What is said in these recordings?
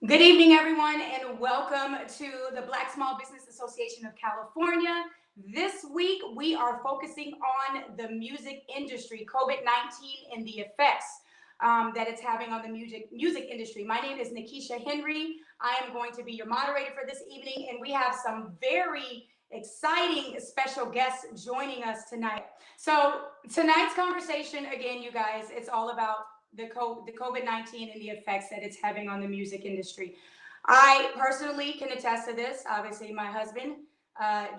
Good evening, everyone, and welcome to the Black Small Business Association of California. This week, we are focusing on the music industry, COVID-19, and the effects that it's having on the music industry. My name is Nikisha Henry. I am going to be your moderator for this evening, and we have some very exciting special guests joining us tonight. So tonight's conversation, again, you guys, it's all about the COVID-19 and the effects that it's having on the music industry. I personally can attest to this. Obviously, my husband,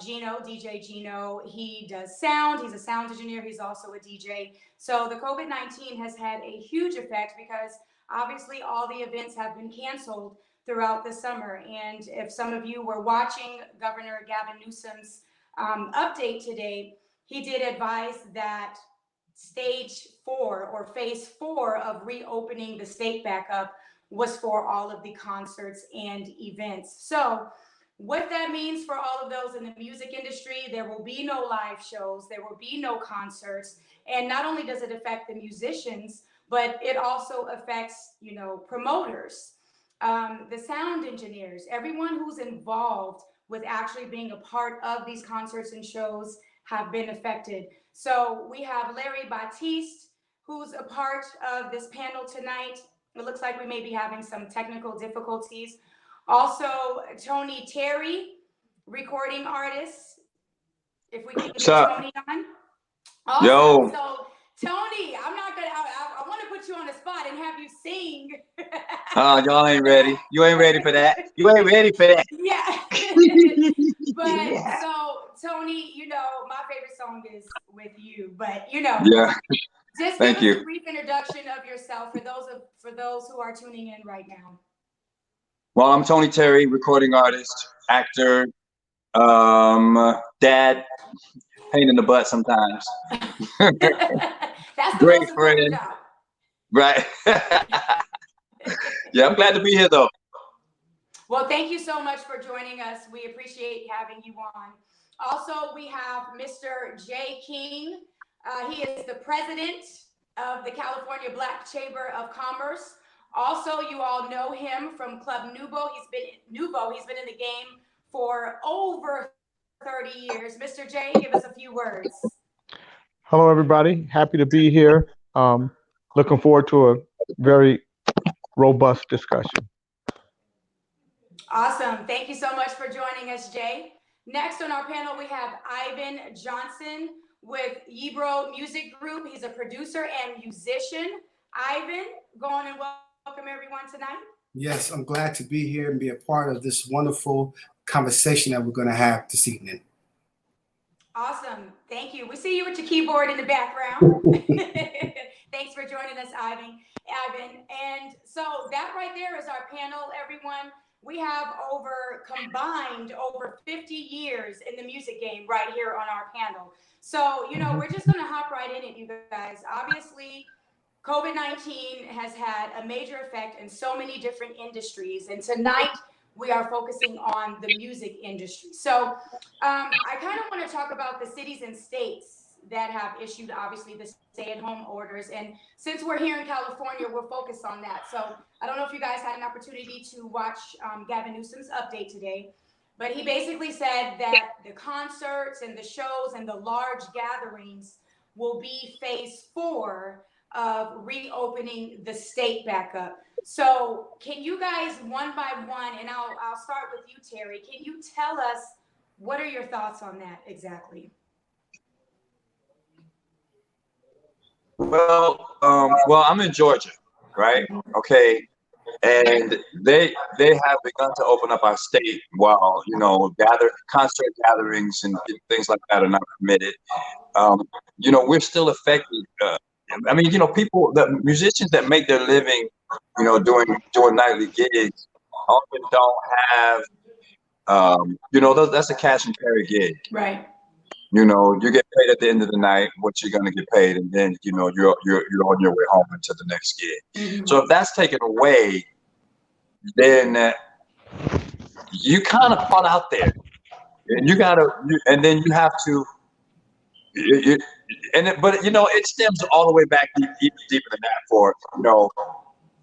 Gino, DJ Gino, he does sound. He's a sound engineer. He's also a DJ. So the COVID-19 has had a huge effect because obviously all the events have been canceled throughout the summer. And if some of you were watching Governor Gavin Newsom's update today, he did advise that stage 4 or phase 4 of reopening the state back up was for all of the concerts and events. So what that means for all of those in the music industry, there will be no live shows, there will be no concerts. And not only does it affect the musicians, but it also affects, promoters, the sound engineers, everyone who's involved with actually being a part of these concerts and shows have been affected. So we have Larry Batiste, who's a part of this panel tonight. It looks like we may be having some technical difficulties. Also, Tony Terry, recording artist. If we can get Tony on. Awesome. Yo. So, Tony, I'm not gonna. I want to put you on the spot and have you sing. Y'all ain't ready. You ain't ready for that. You ain't ready for that. Yeah. But so, Tony, my favorite song is "With You." But yeah. Just Thank give you. us a brief introduction of yourself for those who are tuning in right now. Well, I'm Tony Terry, recording artist, actor, dad, pain in the butt sometimes. That's the Great most important friend. job. Right. Yeah, I'm glad to be here though. Well, thank you so much for joining us. We appreciate having you on. Also, we have Mr. Jay King. He is the president of the California Black Chamber of Commerce. Also, you all know him from Club Nouveau. He's been in the game for over 30 years. Mr. Jay, give us a few words. Hello, everybody. Happy to be here. Looking forward to a very robust discussion. Awesome. Thank you so much for joining us, Jay. Next on our panel, we have Ivan Johnson with Yebro Music Group. He's a producer and musician. Ivan, go on and welcome everyone tonight. Yes, I'm glad to be here and be a part of this wonderful conversation that we're going to have this evening. Awesome. Thank you. We see you with your keyboard in the background. Thanks for joining us, Ivan. And so that right there is our panel, everyone. We have combined over 50 years in the music game right here on our panel. So, we're just going to hop right in it, you guys. Obviously, COVID-19 has had a major effect in so many different industries. And tonight, we are focusing on the music industry. So I kind of want to talk about the cities and states that have issued, obviously, the stay-at-home orders. And since we're here in California, we're focused on that. So I don't know if you guys had an opportunity to watch Gavin Newsom's update today, but he basically said that the concerts and the shows and the large gatherings will be phase 4 of reopening the state back up. So can you guys one by one, and I'll start with you, Terry, can you tell us what are your thoughts on that exactly? Well, I'm in Georgia, right? Okay, and they have begun to open up our state while concert gatherings and things like that are not permitted. We're still affected. People, the musicians that make their living, doing nightly gigs, often don't have, that's a cash and carry gig. Right. You get paid at the end of the night what you're gonna get paid, and then you're on your way home into the next gig. Mm-hmm. So if that's taken away, then you kind of fall out there, and and then you have to. But it stems all the way back deeper than that. For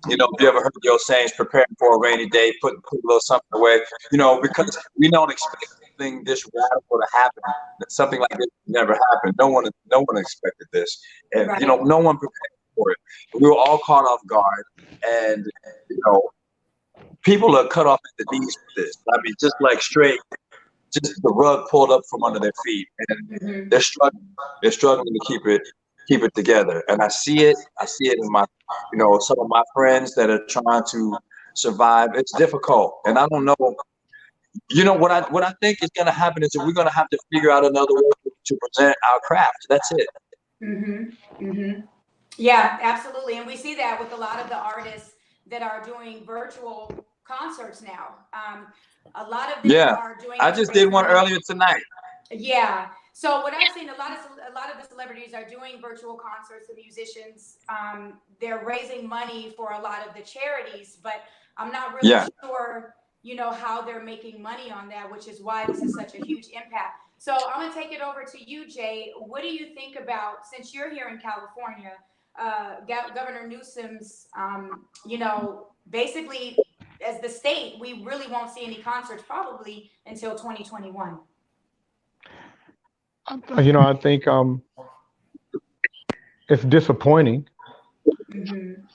You know, if you ever heard the old sayings, preparing for a rainy day, put a little something away, you know, because we don't expect something this radical to happen. Something like this never happened. No one expected this. And, you know, no one prepared for it. We were all caught off guard. And, you know, people are cut off at the knees with this. I mean, just like straight, just the rug pulled up from under their feet. And they're struggling. They're struggling to keep it together. And I see it in my, you know, some of my friends that are trying to survive. It's difficult. And I don't know, you know, what I think is going to happen is that we're going to have to figure out another way to present our craft. That's it. Yeah, absolutely. And we see that with a lot of the artists that are doing virtual concerts now. A lot of them are doing. I just did one earlier tonight. Yeah. So what I've seen, a lot of the celebrities are doing virtual concerts. The musicians, they're raising money for a lot of the charities, but I'm not really sure, you know, how they're making money on that, which is why this is such a huge impact. So I'm gonna take it over to you, Jay. What do you think about, since you're here in California, Governor Newsom's, you know, basically as the state, we really won't see any concerts probably until 2021. You know, I think it's disappointing,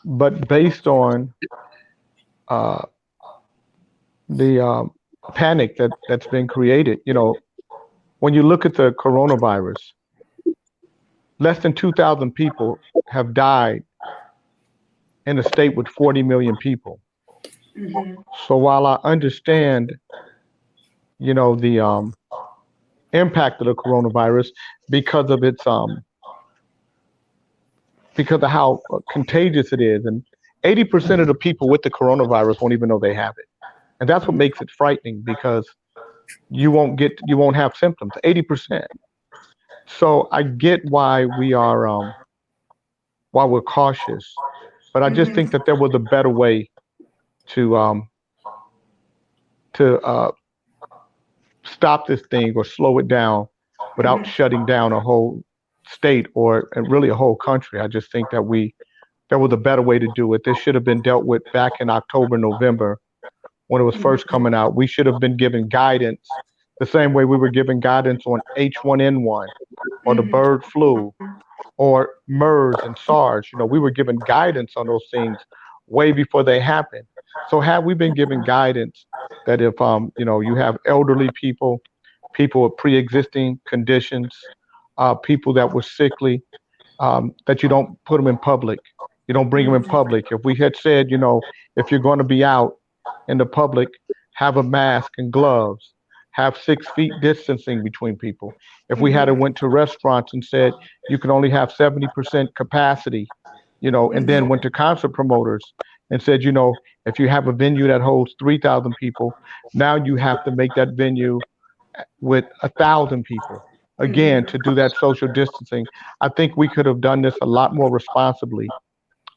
but based on the panic that's been created, you know, when you look at the coronavirus, less than 2,000 people have died in a state with 40 million people. So while I understand, you know, the impact of the coronavirus because of its because of how contagious it is, and 80% of the people with the coronavirus won't even know they have it, and that's what makes it frightening, because you won't have symptoms, 80%. So I get why we're cautious, but I just think that there was a better way to stop this thing or slow it down without shutting down a whole state or really a whole country. I just think that there was a better way to do it. This should have been dealt with back in October, November, when it was first coming out. We should have been given guidance the same way we were given guidance on H1N1 or the bird flu or MERS and SARS. You know, we were given guidance on those things way before they happened. So had we been given guidance that if you know, you have elderly people, people with pre-existing conditions, people that were sickly, that you don't put them in public, you don't bring them in public. If we had said, you know, if you're going to be out in the public, have a mask and gloves, have 6 feet distancing between people. If we had went to restaurants and said you can only have 70% capacity, you know, and then went to concert promoters and said, you know, if you have a venue that holds 3,000 people, now you have to make that venue with 1,000 people again to do that social distancing. I think we could have done this a lot more responsibly,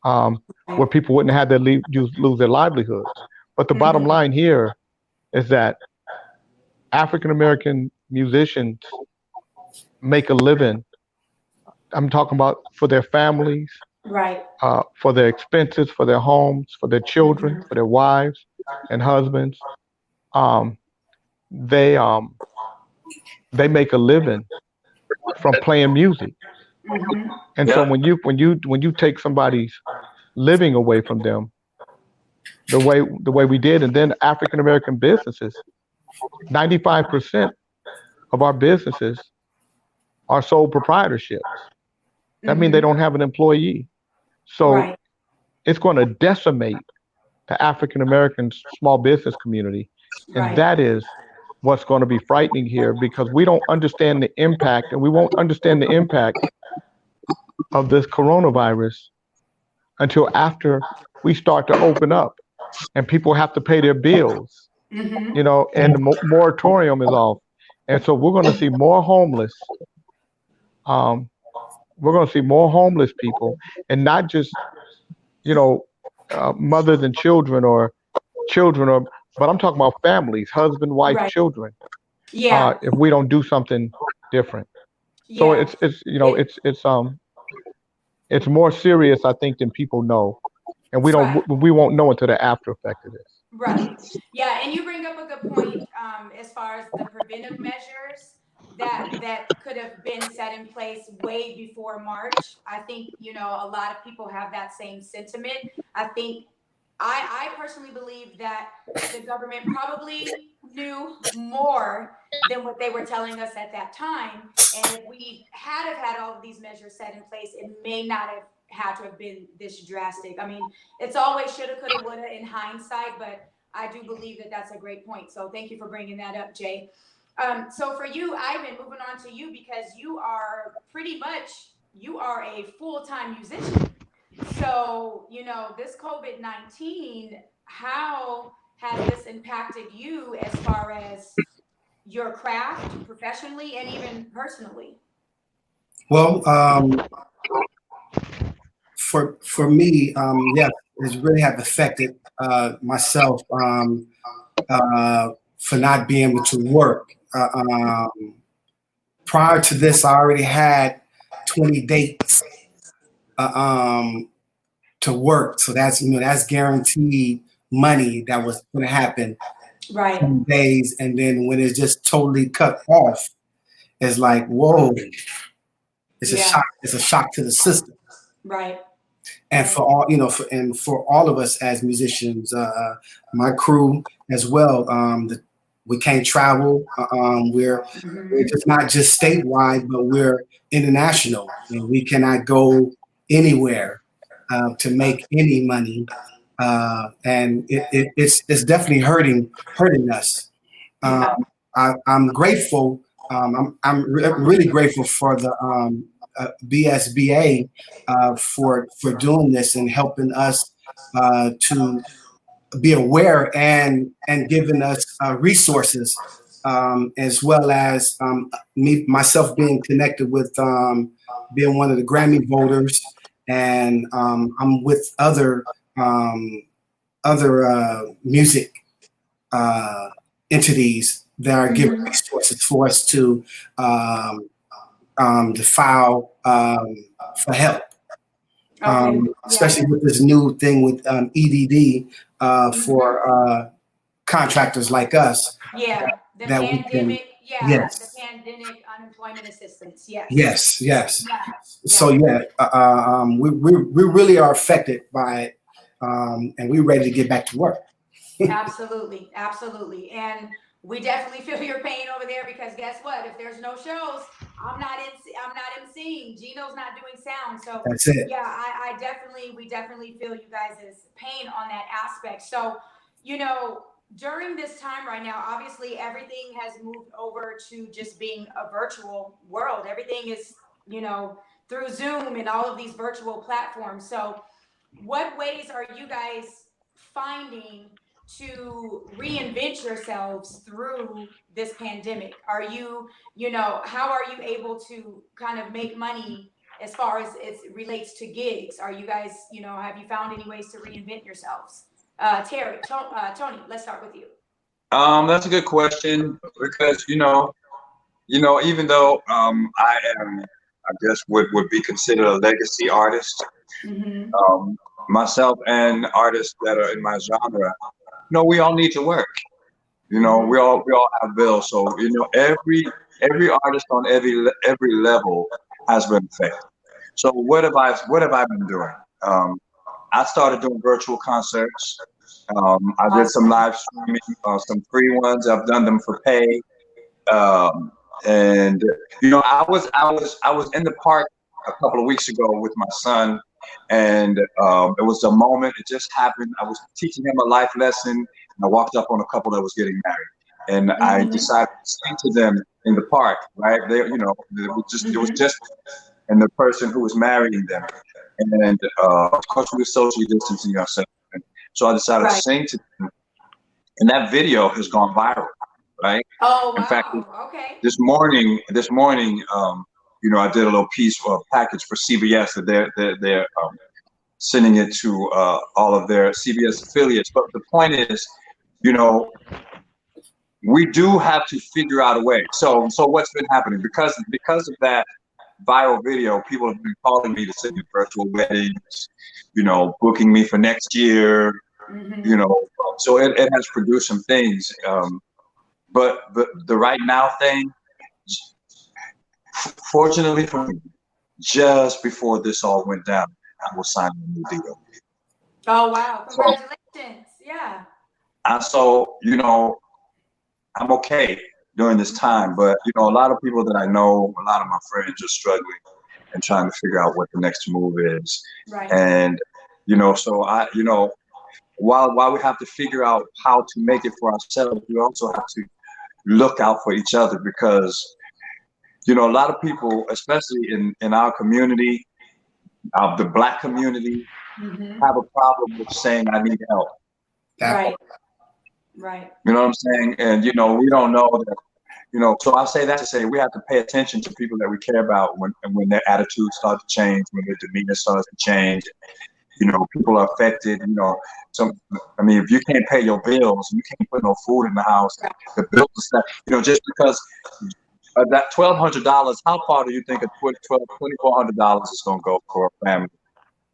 where people wouldn't have had lose their livelihoods. But the bottom line here is that African American musicians make a living. I'm talking about for their families, for their expenses, for their homes, for their children, for their wives and husbands. They make a living from playing music. And so when you take somebody's living away from them, the way we did, and then African American businesses, 95% of our businesses are sole proprietorships. That means they don't have an employee. So it's going to decimate the African American small business community. And that is what's going to be frightening here, because we don't understand the impact, and we won't understand the impact of this coronavirus until after we start to open up and people have to pay their bills, you know, and the moratorium is off. And so we're going to see more homeless. We're going to see more homeless people, and not just, you know, mothers and children, but I'm talking about families, husband, wife, children. If we don't do something different. So it's you know, it's more serious, I think, than people know. and we Right. won't know until the after effect of this. Right. Yeah, and you bring up a good point as far as the preventive measures that could have been set in place way before March. I think, you know, a lot of people have that same sentiment. I think I personally believe that the government probably knew more than what they were telling us at that time. And if we had have had all of these measures set in place, it may not have had to have been this drastic. I mean, it's always shoulda, coulda, woulda in hindsight, but I do believe that that's a great point. So thank you for bringing that up, Jay. So for you, Ivan, moving on to you, because you are pretty much, you are a full-time musician. So, you know, this COVID-19, how has this impacted you as far as your craft professionally and even personally? Well, for me, yes, it's really have affected myself for not being able to work. Prior to this, I already had 20 dates to work, so that's that's guaranteed money that was going to happen. Right. 20 days, and then when it's just totally cut off, it's like, whoa! It's a shock. It's a shock to the system. Right. And for all for all of us as musicians, my crew as well, we can't travel. We're just not just statewide, but we're international, and we cannot go anywhere to make any money, and it's definitely hurting us. I'm grateful. I'm really grateful for the BSBA for doing this and helping us to be aware and giving us resources, as well as myself being connected with being one of the Grammy voters, and I'm with other music entities that are giving resources for us to file for help. Especially with this new thing with EDD for contractors like us. Yeah, the that pandemic. Yes. The pandemic unemployment assistance. Yes. Yes. Yeah. So we really are affected by it, and we're ready to get back to work. Absolutely, absolutely, and we definitely feel your pain over there, because guess what? If there's no shows, I'm not emceeing. Gino's not doing sound. So That's it. Yeah, we definitely feel you guys' pain on that aspect. So, you know, during this time right now, obviously everything has moved over to just being a virtual world. Everything is, you know, through Zoom and all of these virtual platforms. So what ways are you guys finding to reinvent yourselves through this pandemic? Are you, you know, how are you able to kind of make money as far as it relates to gigs? Are you guys, you know, have you found any ways to reinvent yourselves? Tony, let's start with you. That's a good question, because even though I am, I guess would be considered a legacy artist, myself and artists that are in my genre, we all need to work. We all have bills. So every artist on every level has been affected. So what have I been doing? I started doing virtual concerts. I did some live streaming, some free ones. I've done them for pay. And I was in the park a couple of weeks ago with my son, and it was a moment. It just happened. I was teaching him a life lesson, and I walked up on a couple that was getting married, and I decided to sing to them in the park. Right there, it was just and the person who was marrying them, and of course we were socially distancing ourselves. And so I decided to sing to them, and that video has gone viral. Right. Oh, wow. In fact, Okay. this morning, I did a little piece or a package for CBS that they're sending it to all of their CBS affiliates. But the point is, we do have to figure out a way. So what's been happening because of that viral video, people have been calling me to sing at virtual weddings, booking me for next year. Mm-hmm. So it has produced some things. But the right now thing, fortunately for me, just before this all went down, I was signing a new deal. Oh, wow. So, Congratulations. Yeah. I'm okay during this time, but a lot of people that I know, a lot of my friends are struggling and trying to figure out what the next move is. Right. And so while we have to figure out how to make it for ourselves, we also have to look out for each other, because a lot of people, especially in our community, the Black community, Mm-hmm. have a problem with saying I need help. Right. Right. You know what I'm saying? And we don't know that. So I say that to say we have to pay attention to people that we care about when their attitudes start to change, when their demeanor starts to change. People are affected. If you can't pay your bills, you can't put no food in the house. The bills are set. Just because that $1,200, how far do you think $2,400 is going to go for a family?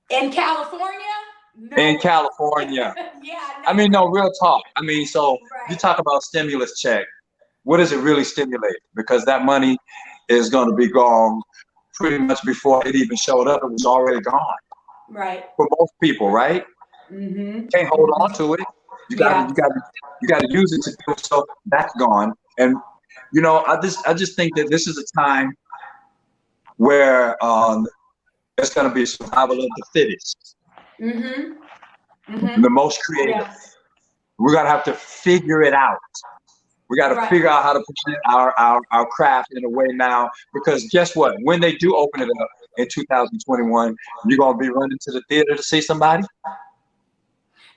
In California? No. In California. Yeah. No, real talk. So Right. you talk about stimulus check. What does it really stimulate? Because that money is going to be gone pretty much before it even showed up. It was already gone. Right. For most people, right? Mm-hmm. Can't hold on to it. You got to use it to do it. So that's gone. And I just think that this is a time where it's going to be survival of the fittest. Mm-hmm. Mm-hmm. The most creative. Yeah. We're going to have to figure it out. We got to figure out how to present our craft in a way now, because guess what? When they do open it up in 2021, you're going to be running to the theater to see somebody?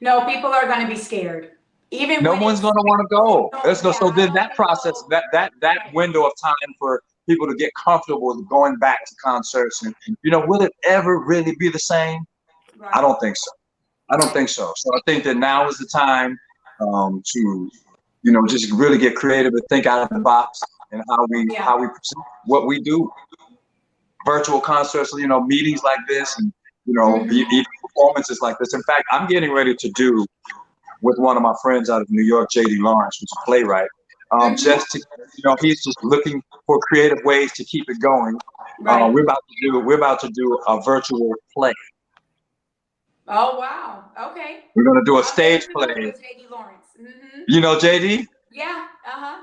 No, people are going to be scared. Even no one's going to want to go. So then that process, so. that window of time for people to get comfortable with going back to concerts, and will it ever really be the same? Right. I don't think so. So I think that now is the time to just really get creative and think out of the box, and how we present what we do. Virtual concerts, meetings like this, and even performances like this. In fact, I'm getting ready to do with one of my friends out of New York, J.D. Lawrence, who's a playwright. Just to, he's just looking for creative ways to keep it going. Right. We're about to do a virtual play. Oh, wow. Okay. We're going to do a stage play. With J.D. Lawrence. Mm-hmm. You know J.D.? Yeah.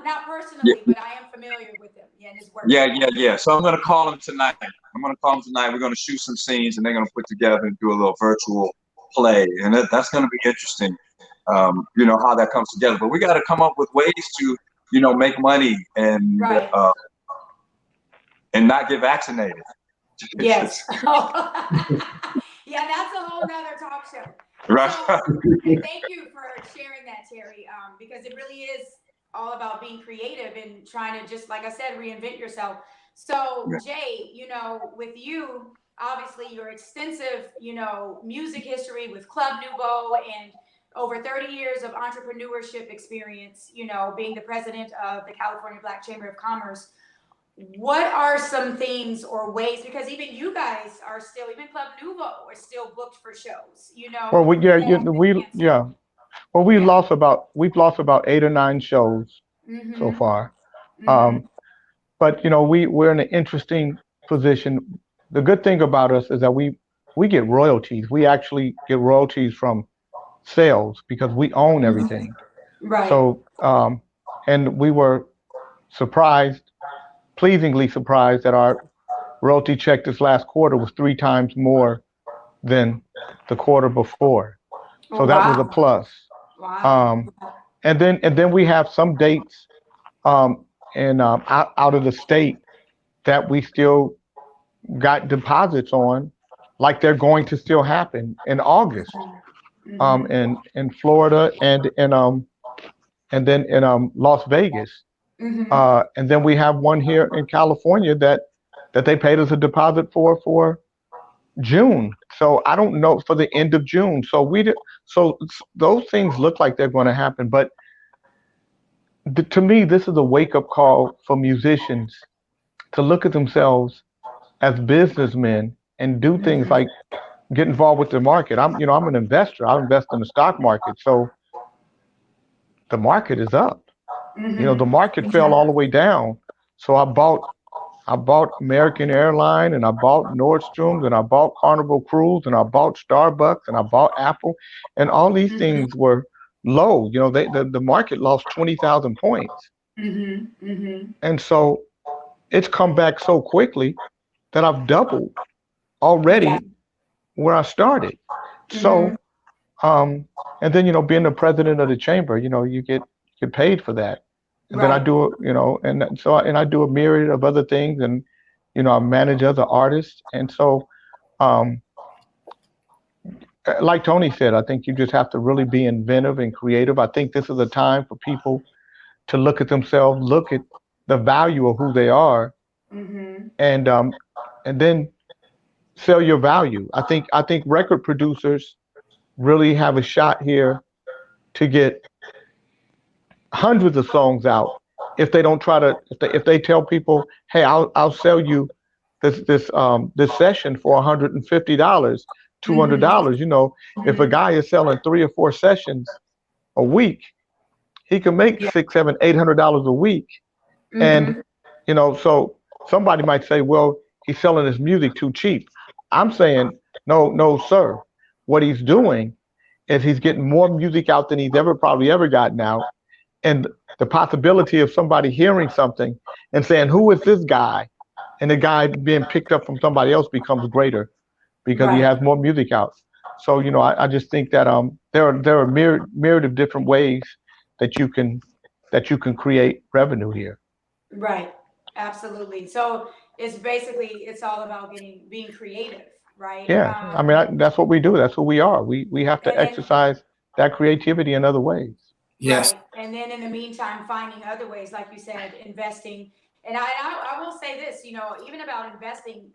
Not personally, but I am familiar with him. Yeah, and his work. Yeah. So I'm going to call him tonight. We're going to shoot some scenes, and they're going to put together and do a little virtual play, and that's going to be interesting. How that comes together, but we got to come up with ways to, make money and not get vaccinated. Yes. Yeah, that's a whole nother talk show. Right. So, thank you for sharing that, Terry, because it really is all about being creative and trying to, just like I said, reinvent yourself. So, Jay, with you, obviously your extensive, music history with Club Nouveau and over 30 years of entrepreneurship experience, being the president of the California Black Chamber of Commerce. What are some things or ways, because even you guys are still, even Club Nouveau are still booked for shows, Well, we've lost about 8 or 9 shows so far. But we're in an interesting position. The good thing about us is that we get royalties. We actually get royalties from sales because we own everything. Right. So and we were pleasingly surprised that our royalty check this last quarter was 3 times more than the quarter before. So that was a plus. Wow. And then we have some dates out of the state that we still got deposits on, like they're going to still happen in August. In Florida and then in Las Vegas. And then we have one here in California that they paid us a deposit for June. So I don't know, for the end of June. So those things look like they're going to happen. But to me, this is a wake-up call for musicians to look at themselves as businessmen and do things like get involved with the market. I'm an investor. I invest in the stock market. So the market is up. The market fell all the way down. So I bought American Airline, and I bought Nordstrom's, and I bought Carnival Cruise, and I bought Starbucks, and I bought Apple, and all these things were low. The market lost 20,000 points. And so it's come back so quickly that I've doubled already where I started. So, and then, being the president of the chamber, you get paid for that. And then I do, I do a myriad of other things, and, I manage other artists. And so, like Tony said, I think you just have to really be inventive and creative. I think this is a time for people to look at themselves, look at the value of who they are, and then sell your value. I think record producers really have a shot here to get hundreds of songs out if they don't try to if they tell people, hey, I'll sell you this session for $150, $200. If a guy is selling 3 or 4 sessions a week, he can make $600, $700, $800 a week. And so somebody might say, well, he's selling his music too cheap. I'm saying, no, sir. What he's doing is he's getting more music out than he's probably ever gotten out. And the possibility of somebody hearing something and saying, who is this guy? And the guy being picked up from somebody else becomes greater because he has more music out. So, I just think that there are a myriad of different ways that you can create revenue here. Right. Absolutely. So it's all about being creative, right? Yeah. That's what we do. That's who we are. We have to exercise that creativity in other ways. Yes. Right. And then in the meantime, finding other ways, like you said, investing. And I will say this, even about investing,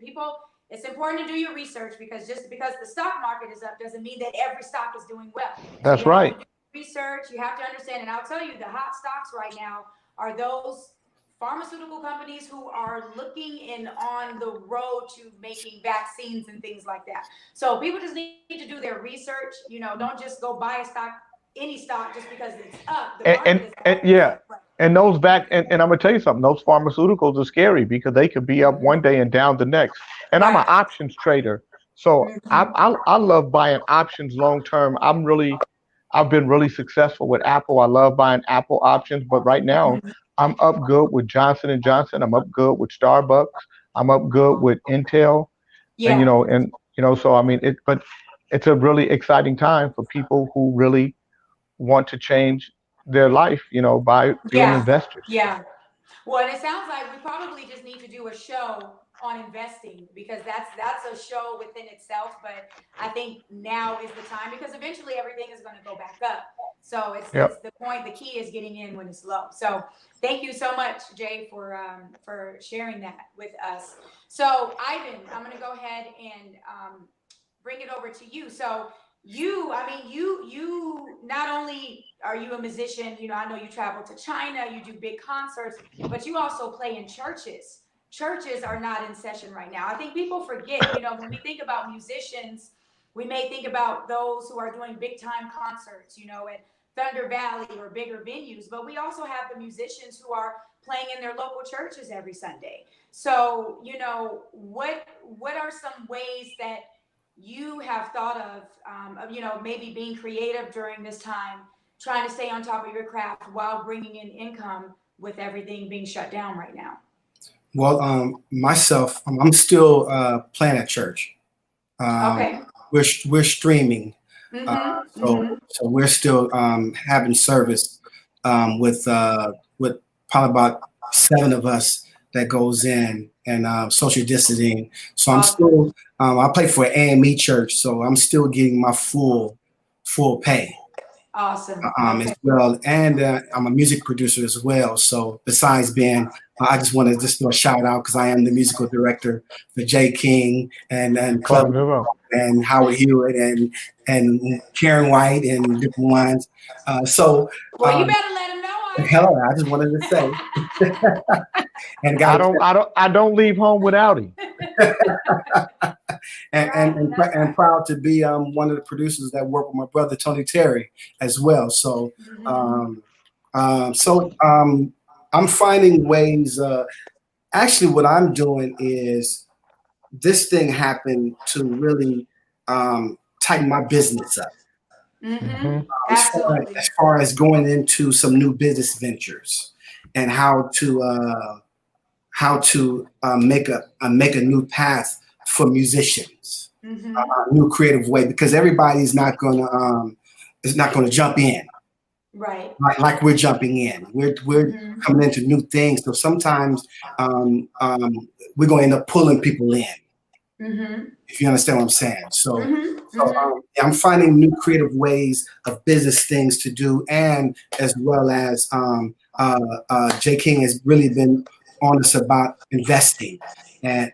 it's important to do your research, because just because the stock market is up doesn't mean that every stock is doing well. That's right. Research, you have to understand. And I'll tell you, the hot stocks right now are those pharmaceutical companies who are looking on the road to making vaccines and things like that. So people just need to do their research. Don't just go buy any stock just because it's up. The market is up. And those and I'm gonna tell you something. Those pharmaceuticals are scary because they could be up one day and down the next. And I'm an options trader, so I love buying options long term. I've been really successful with Apple. I love buying Apple options, but right now I'm up good with Johnson & Johnson. I'm up good with Starbucks. I'm up good with Intel. And so but it's a really exciting time for people who really want to change their life, by being investors. Yeah. Well, and it sounds like we probably just need to do a show on investing, because that's a show within itself. But I think now is the time, because eventually everything is going to go back up. So it's the point. The key is getting in when it's low. So thank you so much, Jay, for sharing that with us. So Ivan, I'm going to go ahead and bring it over to you. So you not only are you a musician, I know you travel to China, you do big concerts, but you also play in churches. Churches are not in session right now. I think people forget, when we think about musicians, we may think about those who are doing big time concerts, at Thunder Valley or bigger venues, but we also have the musicians who are playing in their local churches every Sunday. So, what are some ways that you have thought of, maybe being creative during this time, trying to stay on top of your craft while bringing in income with everything being shut down right now? Well, myself, I'm still playing at church. Okay. We're streaming, so we're still having service with probably about 7 of us that goes in, and social distancing. So I'm still I play for an AME church, so I'm still getting my full pay. Awesome. As well, and I'm a music producer as well. So besides being, I just want to just do a shout out, because I am the musical director for Jay King and Club and Howard Hewitt and Karen White and different ones. Well, you better let him know. Hello, I just wanted to say. And I don't leave home without him. and proud to be one of the producers that work with my brother Tony Terry as well. So I'm finding ways. Actually, what I'm doing is this thing happened to really tighten my business up. Absolutely. As far as going into some new business ventures and how to make a new path for musicians, a new creative way, because everybody's not gonna jump in right like we're jumping in. We're coming into new things, so sometimes we're gonna end up pulling people in. If you understand what I'm saying. So I'm finding new creative ways of business things to do, and as well as Jay King has really been honest about investing and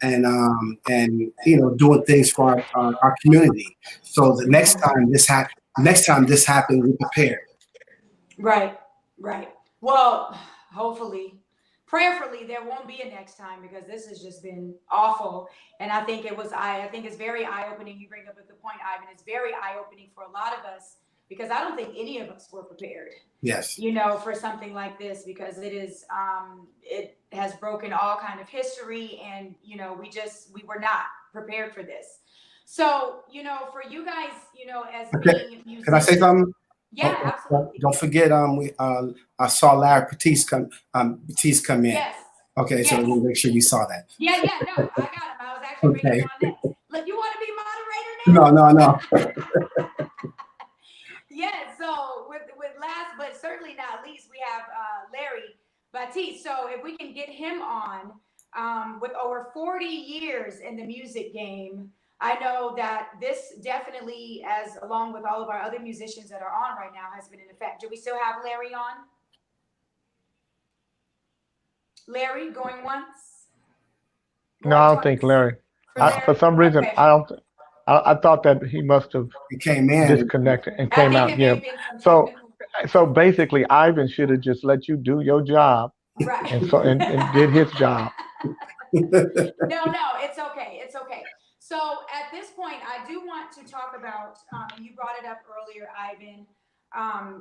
doing things for our community. So the next time this happens, we're prepared. Right. Well, hopefully, prayerfully, there won't be a next time, because this has just been awful. And I think I think it's very eye-opening. You bring up a good point, Ivan. It's very eye-opening for a lot of us, because I don't think any of us were prepared. Yes. For something like this, because it has broken all kind of history, and we were not prepared for this. So, for you guys, as being musicians. Can I say something? Yeah, absolutely. Don't forget, I saw Larry Batiste come in. Yes. Okay, yes. So we'll make sure you saw that. Yeah, no, I got him. I was actually bringing on next. Look, you want to be moderator now? No. Yeah. So with last but certainly not least, we have Larry Batiste. So if we can get him on, with over 40 years in the music game. I know that this definitely, as along with all of our other musicians that are on right now, has been in effect. Do we still have Larry on? Larry, going once? No, I don't think Larry. For some reason, okay. I thought that he must have came in disconnected and came out. Yeah. So basically, Ivan should have just let you do your job, right? And did his job. No, it's okay. It's okay. So at this point, I do want to talk about, you brought it up earlier, Ivan,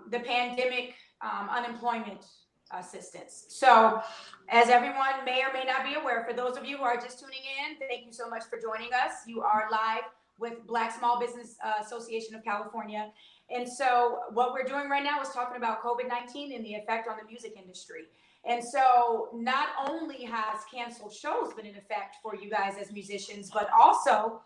the pandemic unemployment assistance. So as everyone may or may not be aware, for those of you who are just tuning in, thank you so much for joining us. You are live with Black Small Business Association of California. And so what we're doing right now is talking about COVID-19 and the effect on the music industry. And so not only has canceled shows been in effect for you guys as musicians, but also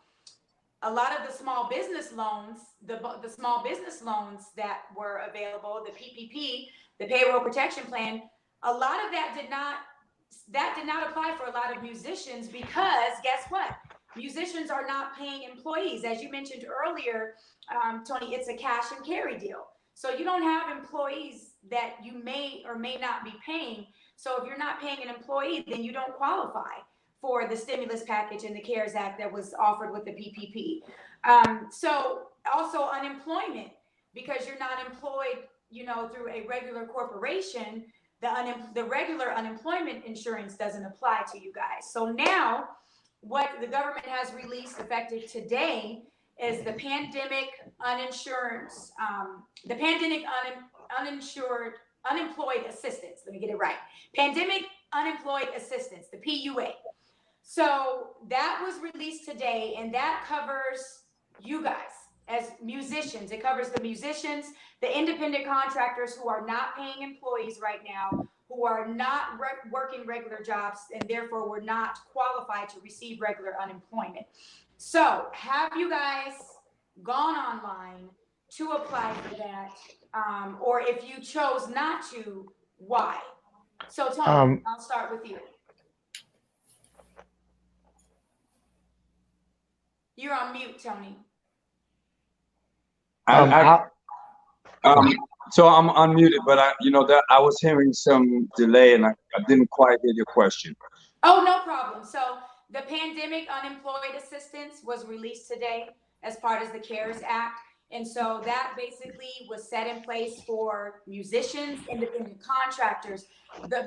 a lot of the small business loans, the small business loans that were available, the PPP, the payroll protection plan, a lot of that did not apply for a lot of musicians, because guess what? Musicians are not paying employees. As you mentioned earlier, Tony, it's a cash and carry deal. So you don't have employees that you may or may not be paying. So if you're not paying an employee, then you don't qualify for the stimulus package and the CARES Act that was offered with the PPP. So also unemployment, because you're not employed, through a regular corporation, the regular unemployment insurance doesn't apply to you guys. So now what the government has released effective today is the pandemic unemployed assistance. Let me get it right. Pandemic unemployed assistance, the PUA. So that was released today, and that covers you guys as musicians. It covers the musicians, the independent contractors who are not paying employees right now, who are not working regular jobs, and therefore were not qualified to receive regular unemployment. So have you guys gone online to apply for that? Or if you chose not to, why? So Tony, I'll start with you. You're on mute, Tony. So I'm unmuted, but I was hearing some delay, and I didn't quite hear your question. Oh, no problem. So the pandemic unemployed assistance was released today as part of the CARES Act. And so that basically was set in place for musicians, independent contractors,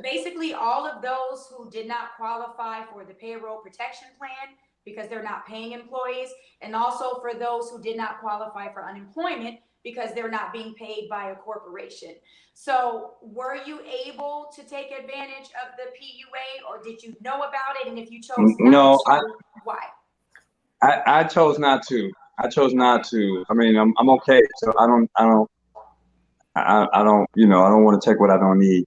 basically all of those who did not qualify for the payroll protection plan, because they're not paying employees, and also for those who did not qualify for unemployment because they're not being paid by a corporation. So were you able to take advantage of the PUA, or did you know about it? And if you chose not No, to, why? I chose not to. I chose not to. I mean, I'm okay. So I don't, I don't want to take what I don't need.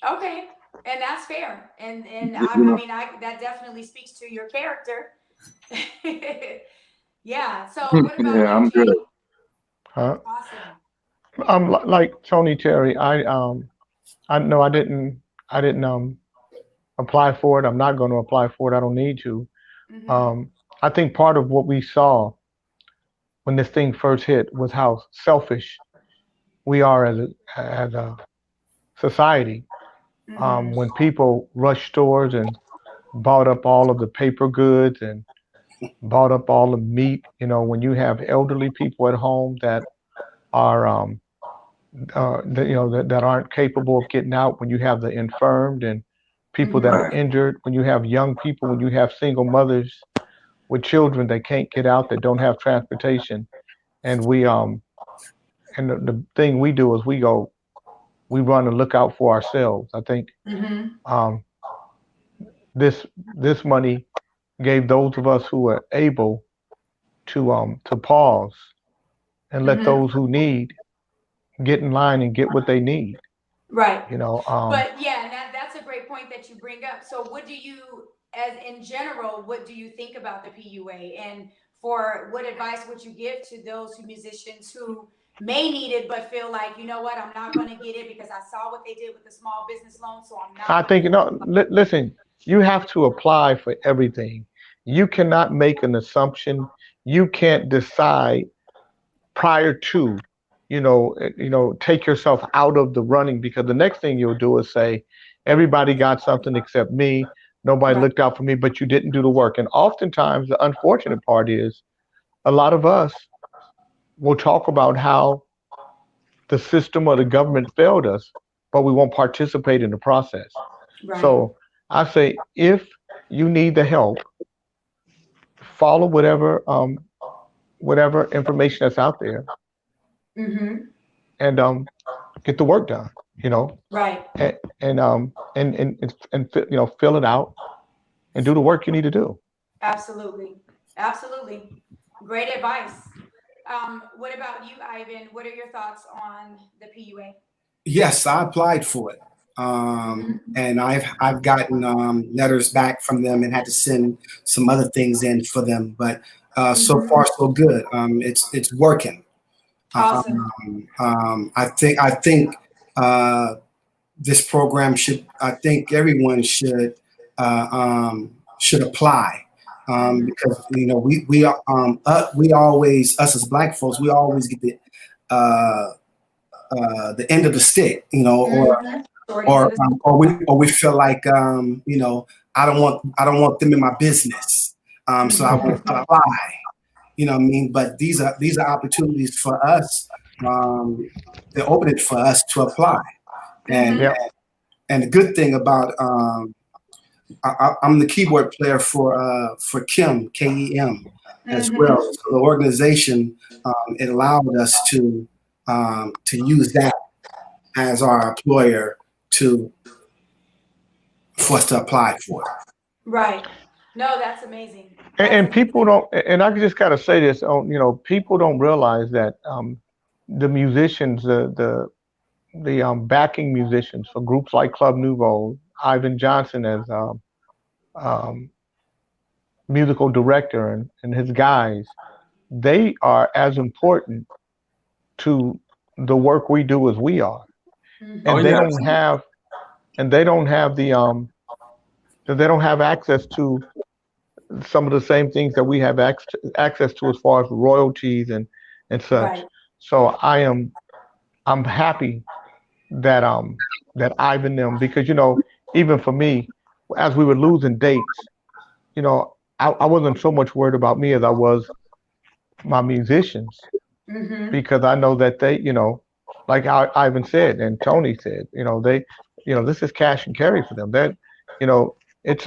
Okay, and that's fair. And You I know. mean, that definitely speaks to your character. Yeah. So what about Yeah, I'm you, good. Jay? Huh? Awesome. Like Tony Terry, I know I didn't apply for it. I'm not going to apply for it. I don't need to. Mm-hmm. I think part of what we saw when this thing first hit was how selfish we are as a society. Mm-hmm. When people rushed stores and bought up all of the paper goods and bought up all the meat, when you have elderly people at home that are that aren't capable of getting out, when you have the infirmed and people that Mm-hmm. are Right. injured, when you have young people, when you have single mothers with children that can't get out, that don't have transportation, and the thing we do is we run and look out for ourselves. I think Mm-hmm. um, this money gave those of us who are able to pause and let Mm-hmm. those who need get in line and get what they need. Right. You know, But yeah, and that's a great point that you bring up. So what do you, as in general, what do you think about the PUA? And for what advice would you give to those musicians who may need it but feel like, you know what, I'm not going to get it because I saw what they did with the small business loan, so I'm not I going to think, listen, you have to apply for everything. You cannot make an assumption. You can't decide prior to, take yourself out of the running, because the next thing you'll do is say, everybody got something except me. Nobody Right. looked out for me, but you didn't do the work. And oftentimes, the unfortunate part is a lot of us will talk about how the system or the government failed us, but we won't participate in the process. Right. So I say, if you need the help, follow whatever information that's out there, Mm-hmm. and get the work done. You know, Right. and fill it out and do the work you need to do. Absolutely. Absolutely. Great advice. What about you, Ivan? What are your thoughts on the PUA? Yes, I applied for it. Mm-hmm. And I've gotten letters back from them and had to send some other things in for them. But so Mm-hmm. far so good. It's working. Awesome. I think this program should. I think everyone should apply, Mm-hmm. because we always, us as Black folks, we always get uh, the end of the stick, Mm-hmm. Shorties of the or we feel like I don't want them in my business, so I won't mm-hmm. apply. You know what I mean? But these are opportunities for us. They're opening for us to apply, and Mm-hmm. Yep. and the good thing about I'm the keyboard player for KEM as Mm-hmm. well. So the organization, it allowed us to use that as our employer to for us to apply for it. Right. No, that's amazing. That's And people amazing. don't. And I just got to say this. People don't realize that the musicians, the backing musicians for groups like Club Nouveau, Ivan Johnson as um, musical director, and his guys, they are as important to the work we do as we are, Oh and Mm-hmm. they yes. don't have and they don't have access to some of the same things that we have access to as far as royalties and such. Right. So I'm happy that that Ivan them, because even for me, as we were losing dates, I wasn't so much worried about me as I was my musicians, Mm-hmm. because I know that they, like Ivan said and Tony said, this is cash and carry for them. That, you know, it's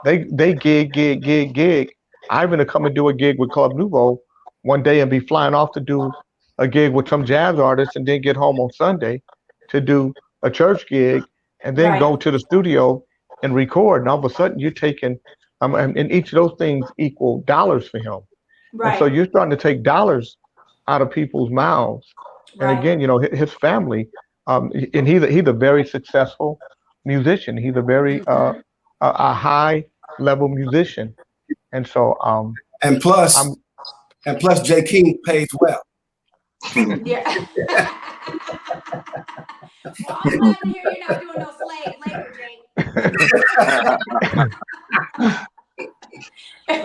They gig. Ivan to come and do a gig with Club Nouveau one day and be flying off to do a gig with some jazz artist and then get home on Sunday to do a church gig and then Right. go to the studio and record. And all of a sudden you're taking, and each of those things equal dollars for him. And so Right. you're starting to take dollars out of people's mouths. And Right. again, his family, and he's a very successful musician. He's a very Mhm. a high level musician. And so And plus, I'm J. King pays well. Yeah. Well, I'm glad to hear you're not doing no slave labor,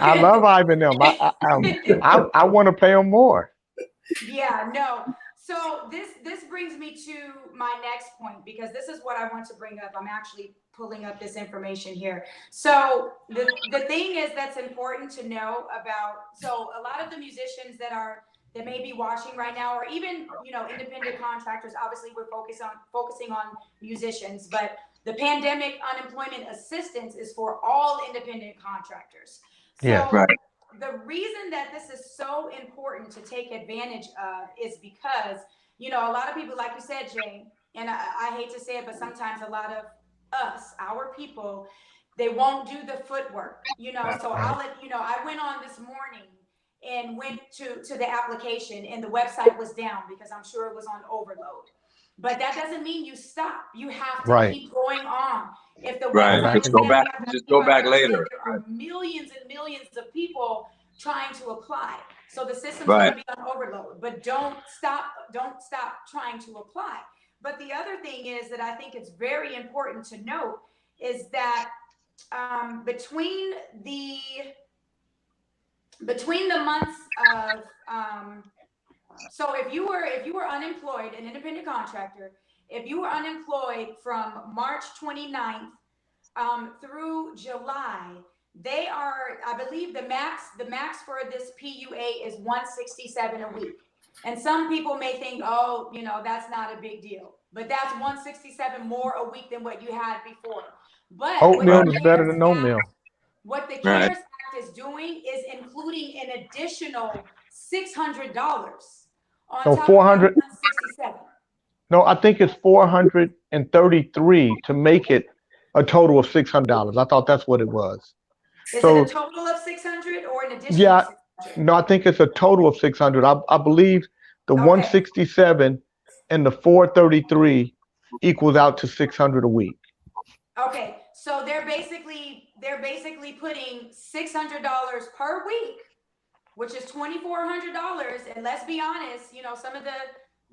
I Jake. love Ivan them. I want to pay him more. Yeah, no. So this brings me to my next point, because this is what I want to bring up. I'm actually pulling up this information here. So the thing is that's important to know about. So a lot of the musicians that may be watching right now, or even independent contractors. Obviously, we're focusing on musicians, but the pandemic unemployment assistance is for all independent contractors. Yes. So Right. the reason that this is so important to take advantage of is because, a lot of people, like you said, Jay, and I hate to say it, but sometimes a lot of us, our people, they won't do the footwork, That's so right. I'll let I went on this morning and went to the application, and the website was down because I'm sure it was on overload. But that doesn't mean you stop. You have to Right. keep going on. If the Go Right. website back is Just and go down, back. you have to Just keep go up. back Like I said, later. there are millions and millions of people trying to apply. So the system's Right. going to be on overload, but don't stop trying to apply. But the other thing is that I think it's very important to note is that between the months of so if you were unemployed, an independent contractor, if you were unemployed from March 29th through July, they are, I believe the max for this PUA is 167 a week. And some people may think, oh, that's not a big deal, but that's 167 more a week than what you had before. But oatmeal Right. is better than no meal. what the Right. CARES Act is doing is including an additional $600 on No, top of that 400. 167. No, I think it's 433 to make it a total of $600. I thought that's what it was. Is it a So total of 600 or an additional yeah, 600? no, I think it's a total of 600. I believe the Okay. 167 and the 433 equals out to 600 a week. Okay. So they're basically putting $600 per week, which is $2,400. And let's be honest, some of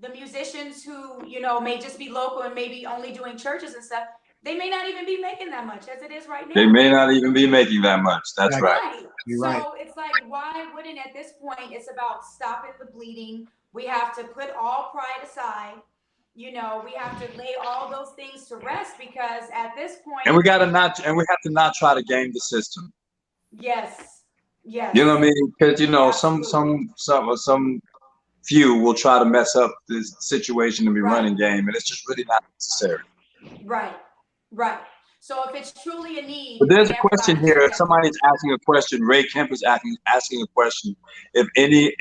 the musicians who, may just be local and maybe only doing churches and stuff, they may not even be making that much as it is right They now. may not even be making that much. That's Right. right. Right. You're So right. it's like, why wouldn't at this point, it's about stopping the bleeding. We have to put all pride aside. We have to lay all those things to rest, because at this And point, we have to not try to game the system. yes, yes, You know what I mean? Because absolutely. some few will try to mess up this situation and be Right, running game, and it's just really not necessary. right, right. So if it's truly a But need, there's then a question everybody here. should If definitely. somebody's asking a question, Ray Kemp is asking a question. If any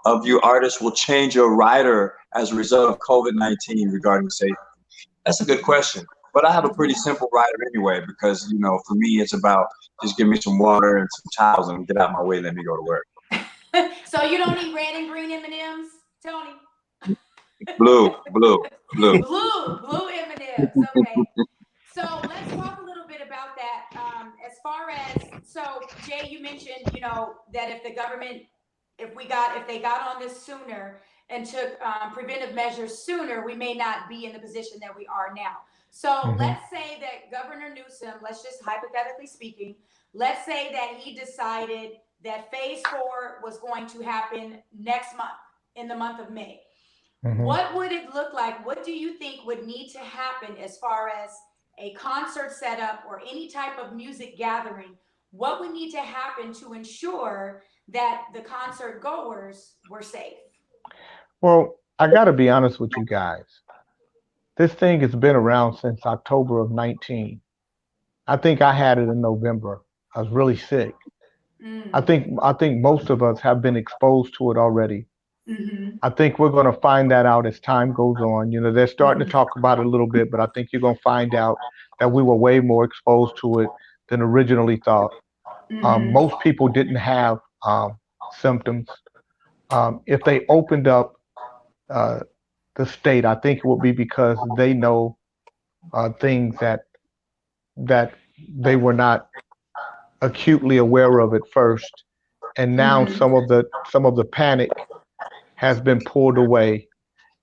of you artists will change your rider as a result of COVID-19 regarding safety. That's a good question. But I have a pretty simple rider anyway, because for me it's about just give me some water and some towels and get out my way. Let me go to work. So you don't need red and green M&Ms, Tony? Blue. Blue M&Ms. Okay. So let's talk a little bit about that. As far as, Jay, you mentioned, that if the government, if they got on this sooner and took preventive measures sooner, we may not be in the position that we are now. So Hmm. let's say that Governor Newsom, let's just hypothetically speaking, let's say that he decided that phase 4 was going to happen next month, in the month of May. Hmm. What would it look like? What do you think would need to happen as far as a concert setup or any type of music gathering? What would need to happen to ensure that the concert goers were safe? Well, I got to be honest with you guys. This thing has been around since October of 19. I think I had it in November. I was really sick. I Mm. think most of us have been exposed to it already. Mm-hmm. I think we're going to find that out as time goes on. You know, they're starting to Mm-hmm. talk about it a little bit, but I think you're going to find out that we were way more exposed to it than originally thought. Mm-hmm. Most people didn't have symptoms. If they opened up uh, the state, I think it would be because they know things that they were not acutely aware of at first, and now Mm-hmm. some of the panic has been pulled away,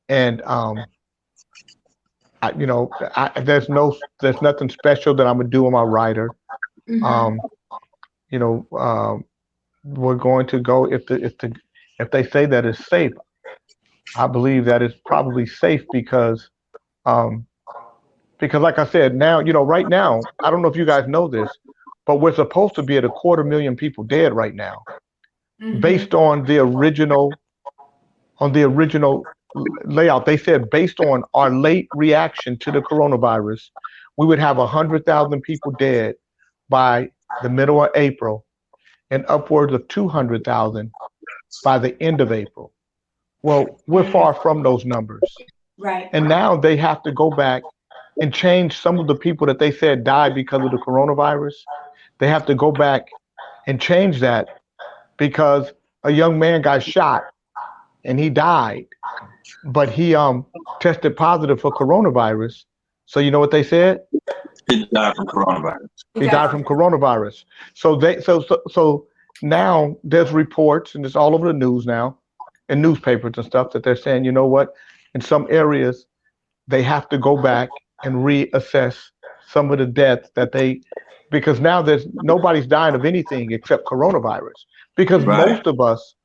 and there's nothing special that I'm gonna do on my rider. Mm-hmm. Um, you know, we're going to go if they say that it's safe. I believe that it's probably safe um, because like I said, now right now I don't know if you guys know this, but we're supposed to be at 250,000 people dead right now, Mm-hmm. based on the original layout. They said based on our late reaction to the coronavirus, we would have 100,000 people dead by the middle of April and upwards of 200,000 by the end of April. Well, we're Mm. far from those numbers. Right. And now they have to go back and change some of the people that they said died because of the coronavirus. They have to go back and change that because a young man got shot and he died, but he tested positive for coronavirus. So you know what they said? He died from coronavirus. You He got died from. from coronavirus. So now there's reports and it's all over the news now, and newspapers and stuff, that they're saying, you know what? In some areas they have to go back and reassess some of the deaths because now there's nobody's dying of anything except coronavirus, because Mm-hmm. Right. most of us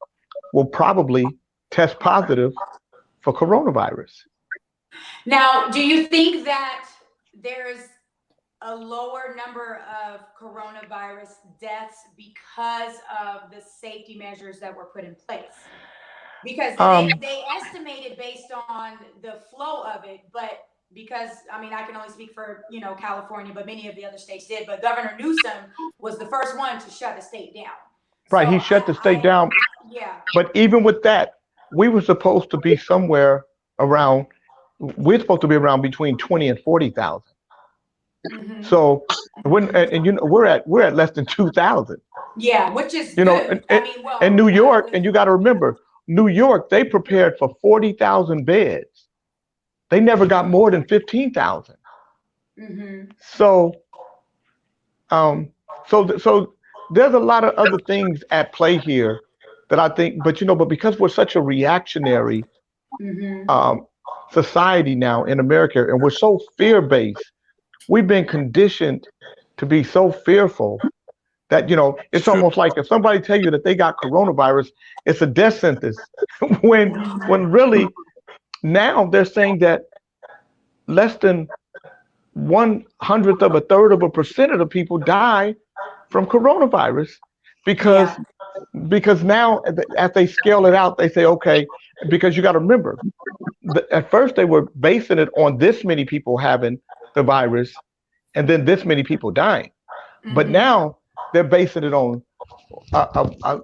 will probably test positive for coronavirus. Now, do you think that there's a lower number of coronavirus deaths because of the safety measures that were put in place? Because Um, they estimated based on the flow of it, but because I mean I can only speak for California, but many of the other states did. But Governor Newsom was the first one to shut the state down. right, So he shut the state down, yeah. but even with that, we were supposed to be somewhere around. We're supposed to be around between 20 and 40,000. Mm-hmm. So when Mm-hmm. and we're at less than 2,000. Yeah, which is You know, good. and, I and, mean, and well, New not York, and you got to remember, New York, they prepared for 40,000 beds. They never got more than 15,000. Mm-hmm. So, um, so there's a lot of other things at play here that I think, but because we're such a reactionary Mm-hmm. um, society now in America, and we're so fear-based, we've been conditioned to be so fearful that It's it's true. almost like if somebody tell you that they got coronavirus, it's a death sentence. when Mm-hmm. when really now they're saying that less than 1/100th of a third of a percent of the people die from coronavirus, Yeah. because now as they scale it out, they say, okay, because you got to remember, at first they were basing it on this many people having the virus and then this many people dying, but Mm-hmm. now they're basing it on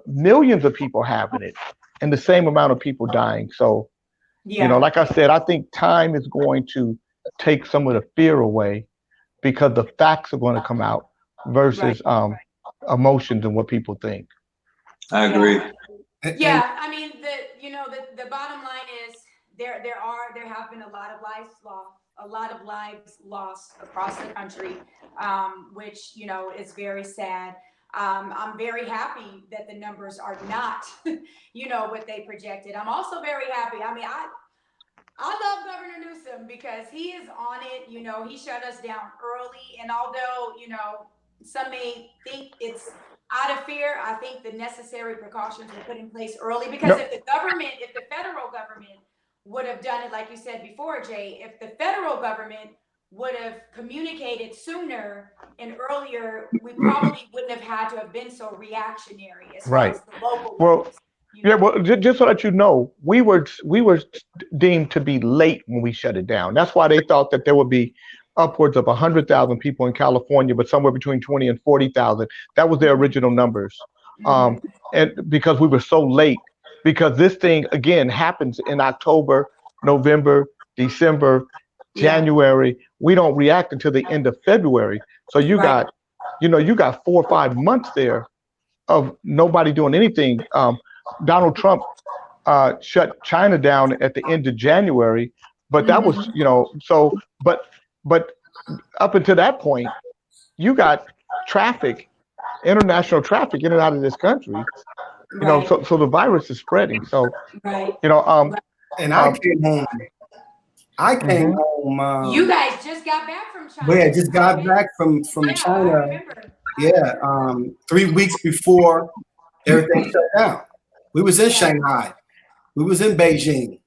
millions of people having it and the same amount of people dying. So, Yeah. like I said, I think time is going to take some of the fear away because the facts are going to come out Right. versus emotions and what people think. I Yeah. agree. And Yeah, I mean the bottom line is there have been a lot of lives lost across the country, which is very sad. I'm very happy that the numbers are not what they projected. I'm also very happy. I mean, I love Governor Newsom because he is on it. He shut us down early. And although, some may think it's out of fear, I think the necessary precautions were put in place early because No, if the federal government would have done it, like you said before, Jay, if the federal government would have communicated sooner and earlier, we probably wouldn't have had to have been so reactionary as far right. as the local Well, levels, yeah. Well, just so that you know, we were deemed to be late when we shut it down. That's why they thought that there would be upwards of 100,000 people in California, but somewhere between 20 and 40,000. That was their original numbers. And because we were so late, because this thing again happens in October, November, December, January. We don't react until the end of February. So you got, you got 4 or 5 months there of nobody doing anything. Donald Trump shut China down at the end of January, but that was, but up until that point, you got traffic, international traffic in and out of this country. So the virus is spreading. So, and I came home. I came home. You guys just got back from China. Yeah, just got back from China. Yeah, 3 weeks before everything shut down. We was in Shanghai. We was in Beijing.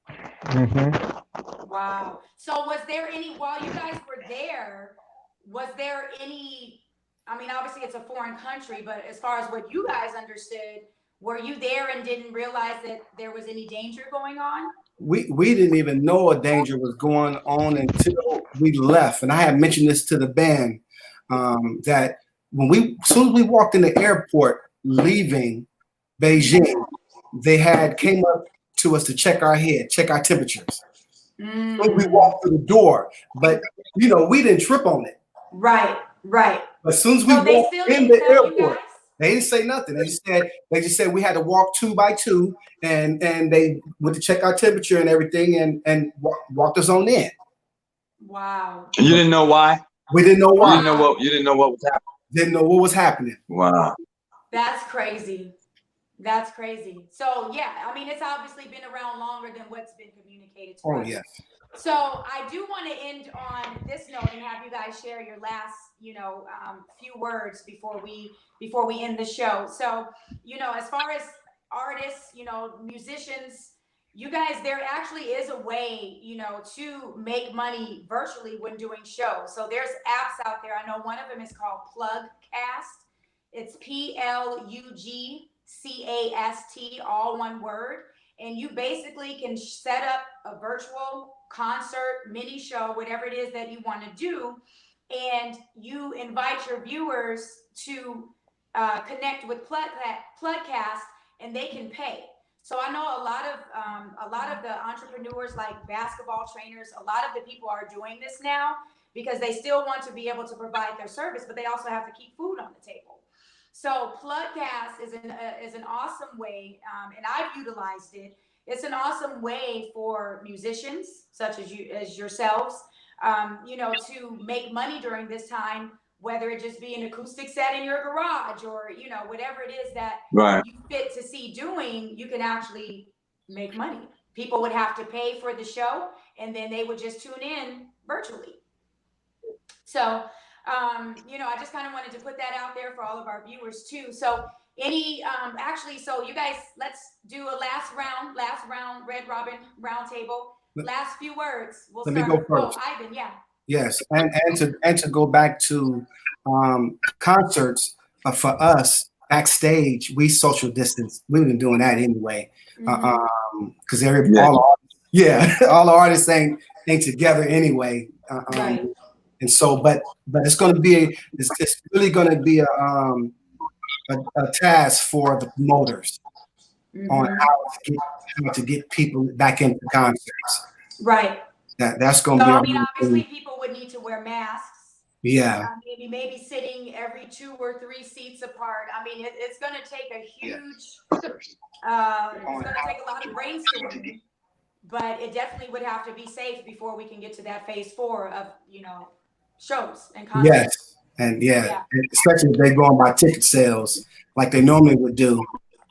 Wow. So was there any, while you guys were there, was there any, I mean, obviously it's a foreign country, but as far as what you guys understood, were you there and didn't realize that there was any danger going on? We didn't even know a danger was going on until we left. And I had mentioned this to the band, that as soon as we walked in the airport leaving Beijing, they came up to us to check our temperatures. We walked through the door, but we didn't trip on it. Right. But as soon as we walked in the airport, they didn't say nothing. They just said we had to walk 2 by 2, and they went to check our temperature and everything, and walked us on in. Wow. And you didn't know why? We didn't know why. You didn't know what was happening. Didn't know what was happening. Wow. That's crazy. That's crazy. So yeah, I mean, it's obviously been around longer than what's been communicated to us. Oh yes. So I do want to end on this note and have you guys share your last, few words before we end the show. So, as far as artists, musicians, you guys, there actually is a way, to make money virtually when doing shows. So there's apps out there. I know one of them is called Plugcast. It's Plugcast, all one word. And you basically can set up a virtual concert, mini show, whatever it is that you want to do. And you invite your viewers to connect with Plugcast, and they can pay. So I know a lot of the entrepreneurs, like basketball trainers, a lot of the people are doing this now because they still want to be able to provide their service, but they also have to keep food on the table. So Plugcast is an awesome way, and I've utilized it. It's an awesome way for musicians such as yourselves, to make money during this time, whether it just be an acoustic set in your garage or, whatever it is that you fit to see doing, you can actually make money. People would have to pay for the show, and then they would just tune in virtually. So, I just kind of wanted to put that out there for all of our viewers too. So so you guys, let's do a last round, Red Robin roundtable. Last few words. Let me go first. Ivan, yeah. Yes, and to go back to concerts, for us backstage, we social distance. We've been doing that anyway, because all the artists ain't together anyway. Right. And so, but it's really going to be a task for the promoters on how to get people back into concerts. Right. That's going to be. I mean, obviously, people would need to wear masks. Yeah. Maybe sitting every 2 or 3 seats apart. I mean, it's going to take a huge. It's going to take a lot of brainstorming, but it definitely would have to be safe before we can get to that phase 4 of shows and concerts. Yes, and and especially if they're going by ticket sales like they normally would do.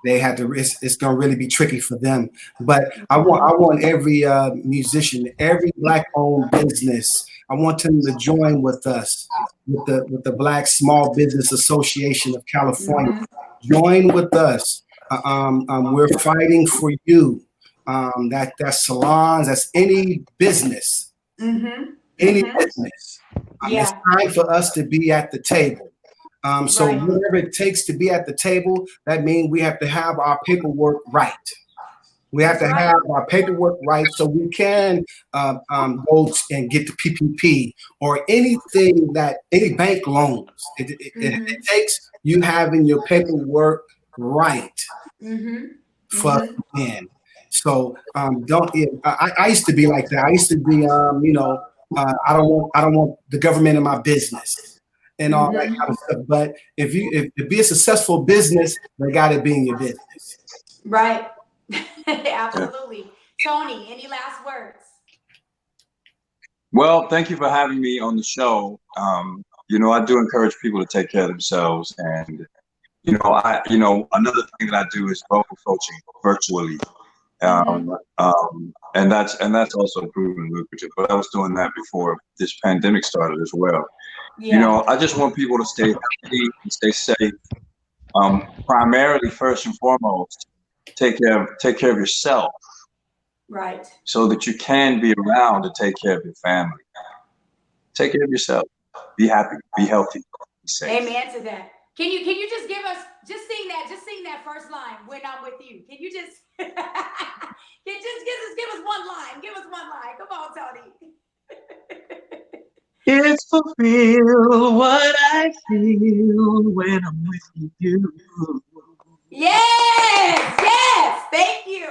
They have to. It's going to really be tricky for them. But I want every musician, every Black-owned business, I want them to join with us, with the Black Small Business Association of California. Join with us. We're fighting for you. That's salons. That's any business. Any business. It's time for us to be at the table. So whatever it takes to be at the table, that means we have to have our paperwork right. We have to have our paperwork right so we can go and get the PPP or anything that any bank loans. It takes you having your paperwork right for in. So don't. I used to be like that. I used to be I don't want the government in my business and all that kind of stuff. But if to be a successful business, they got to be in your business. Right. Absolutely. Tony, any last words? Well, thank you for having me on the show. I do encourage people to take care of themselves, and another thing that I do is vocal coaching virtually, and that's also proven lucrative. But I was doing that before this pandemic started as well. Yeah. I just want people to stay healthy and stay safe. Primarily, first and foremost, take care of yourself. Right. So that you can be around to take care of your family. Take care of yourself. Be happy. Be healthy. Be safe. Amen to that. Can you just sing that first line, "When I'm with you"? Can you just give us one line? Give us one line. Come on, Tony. It's fulfill what I feel when I'm with you. Yes. Thank you.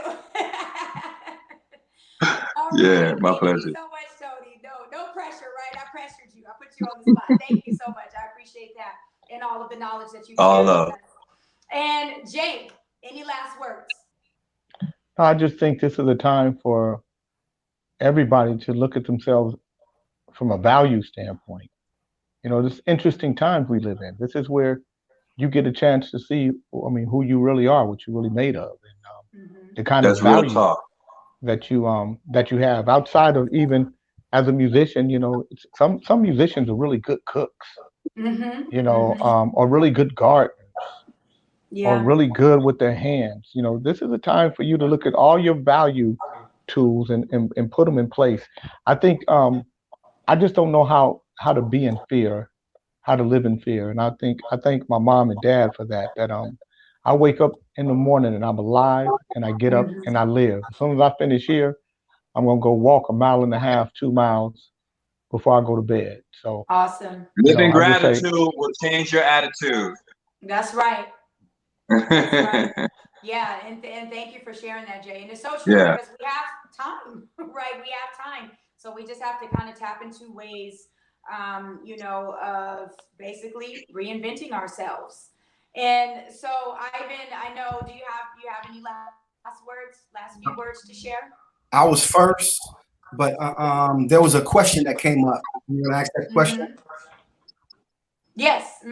Yeah, my pleasure. Thank you so much, Tony. No pressure, right? I pressured you. I put you on the spot. Thank you so much. I appreciate that and all of the knowledge that you shared with us. And Jake, any last words? I just think this is a time for everybody to look at themselves from a value standpoint. This interesting times we live in. This is where you get a chance to see, who you really are, what you're really made of, and the kind of value that you have outside of even as a musician. Some musicians are really good cooks, or really good gardeners, or really good with their hands. This is a time for you to look at all your value tools and put them in place. I think I just don't know how to be in fear, how to live in fear. And I thank my mom and dad for that. That I wake up in the morning and I'm alive, and I get up and I live. As soon as I finish here, I'm gonna go walk 1.5 miles, 2 miles before I go to bed. So awesome. Living gratitude will change your attitude. That's right. That's right. Yeah, and thank you for sharing that, Jay. And it's so true because we have time, right? We have time. So we just have to kind of tap into ways, of basically reinventing ourselves. And so, Ivan, I know, do you have any last few words to share? I was first, but there was a question that came up. You want to ask that question? Yes.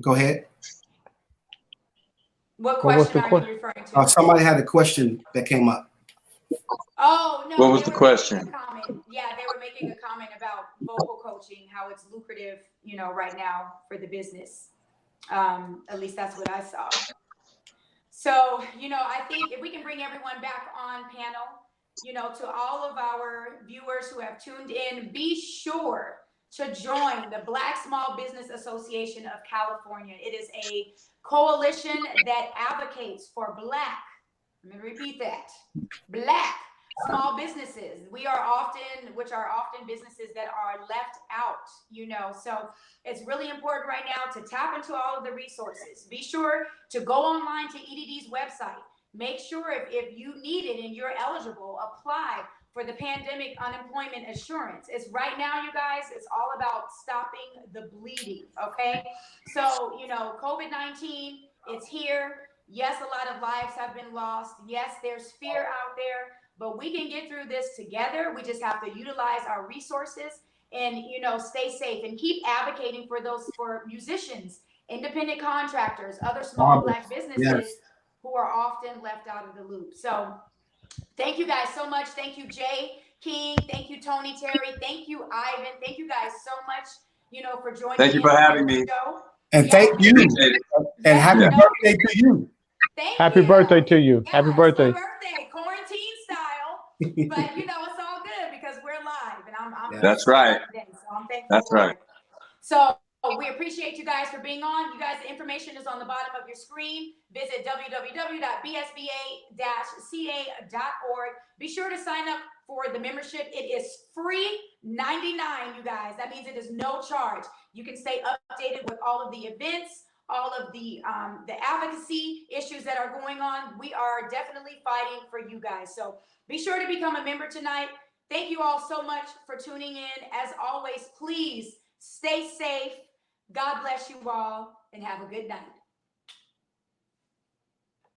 Go ahead. What question are you referring to? Somebody had a question that came up. Oh, no. What was the question? Yeah, they were making a comment about vocal coaching, how it's lucrative, right now for the business. At least that's what I saw. So, I think if we can bring everyone back on panel, to all of our viewers who have tuned in, be sure to join the Black Small Business Association of California. It is a coalition that advocates for Black, let me repeat that, Black small businesses. Which are often businesses that are left out, So it's really important right now to tap into all of the resources. Be sure to go online to EDD's website. Make sure if you need it and you're eligible, apply for the pandemic unemployment assurance. It's right now, you guys, it's all about stopping the bleeding, okay? So, COVID-19, it's here. Yes, a lot of lives have been lost. Yes, there's fear out there, but we can get through this together. We just have to utilize our resources and, stay safe and keep advocating for musicians, independent contractors, other small Black businesses who are often left out of the loop. So thank you guys so much. Thank you, Jay King. Thank you, Tony Terry. Thank you, Ivan. Thank you guys so much, for joining. Thank you for having me. And thank you. And happy birthday to you. Happy birthday to you. Happy birthday. Quarantine style. But it's all good because we're live, and I'm That's right. so I'm thankful. That's right. So we appreciate you guys for being on. You guys, the information is on the bottom of your screen. Visit www.bsba-ca.org. Be sure to sign up for the membership. It is free, $99, you guys. That means it is no charge. You can stay updated with all of the events, all of the advocacy issues that are going on. We are definitely fighting for you guys. So be sure to become a member tonight. Thank you all so much for tuning in. As always, please stay safe. God bless you all and have a good night.